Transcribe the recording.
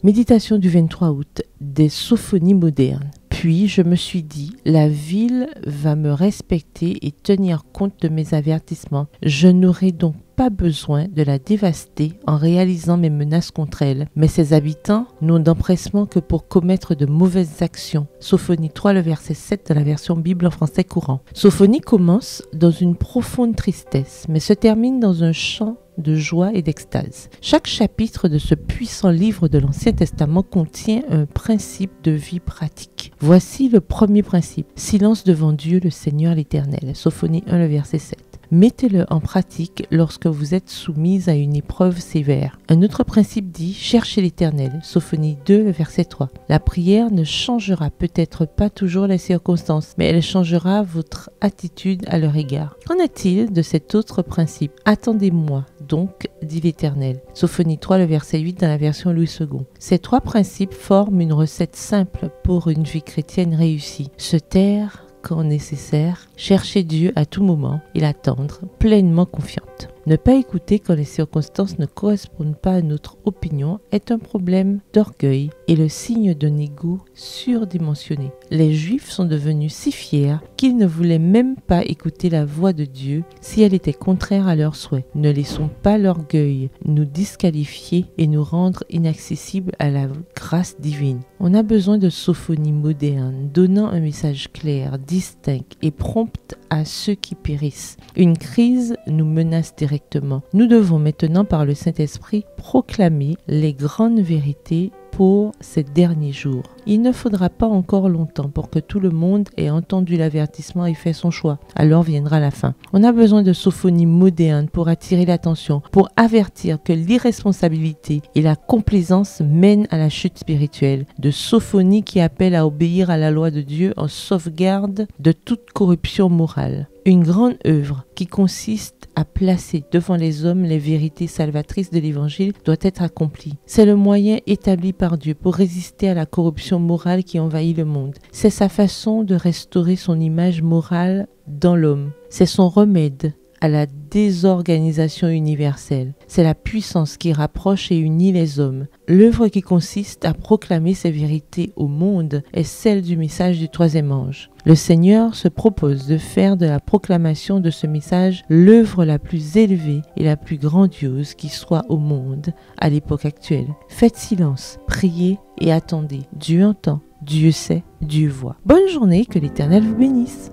Méditation du 23 août, des sophonie modernes. Puis je me suis dit, la ville va me respecter et tenir compte de mes avertissements. Je n'aurai donc pas besoin de la dévaster en réalisant mes menaces contre elle. Mais ses habitants n'ont d'empressement que pour commettre de mauvaises actions. Sophonie 3, le verset 7 de la version Bible en français courant. Sophonie commence dans une profonde tristesse, mais se termine dans un chant de joie et d'extase. Chaque chapitre de ce puissant livre de l'Ancien Testament contient un principe de vie pratique. Voici le premier principe. Silence devant Dieu, le Seigneur l'Éternel. Sophonie 1, le verset 7. Mettez-le en pratique lorsque vous êtes soumise à une épreuve sévère. Un autre principe dit « Cherchez l'Éternel » Sophonie 2, le verset 3. La prière ne changera peut-être pas toujours les circonstances, mais elle changera votre attitude à leur égard. Qu'en est-il de cet autre principe ? Attendez-moi donc, dit l'Éternel. Sophonie 3, le verset 8 dans la version Louis II. Ces trois principes forment une recette simple pour une vie chrétienne réussie. Se taire quand nécessaire, chercher Dieu à tout moment et l'attendre, pleinement confiante. Ne pas écouter quand les circonstances ne correspondent pas à notre opinion est un problème d'orgueil et le signe d'un ego surdimensionné. Les Juifs sont devenus si fiers qu'ils ne voulaient même pas écouter la voix de Dieu si elle était contraire à leurs souhaits. Ne laissons pas l'orgueil nous disqualifier et nous rendre inaccessibles à la grâce divine. On a besoin de sophonie moderne, donnant un message clair, distinct et prompt à ceux qui périssent. Une crise nous menace directement. Nous devons maintenant, par le Saint-Esprit, proclamer les grandes vérités pour ces derniers jours. Il ne faudra pas encore longtemps pour que tout le monde ait entendu l'avertissement et fait son choix. Alors viendra la fin. On a besoin de sophonie moderne pour attirer l'attention, pour avertir que l'irresponsabilité et la complaisance mènent à la chute spirituelle. De sophonie qui appelle à obéir à la loi de Dieu en sauvegarde de toute corruption morale. Une grande œuvre qui consiste à placer devant les hommes les vérités salvatrices de l'Évangile doit être accomplie. C'est le moyen établi par Dieu pour résister à la corruption morale qui envahit le monde. C'est sa façon de restaurer son image morale dans l'homme. C'est son remède à la désorganisation universelle. C'est la puissance qui rapproche et unit les hommes. L'œuvre qui consiste à proclamer ces vérités au monde est celle du message du troisième ange. Le Seigneur se propose de faire de la proclamation de ce message l'œuvre la plus élevée et la plus grandiose qui soit au monde à l'époque actuelle. Faites silence, priez et attendez. Dieu entend, Dieu sait, Dieu voit. Bonne journée, que l'Éternel vous bénisse.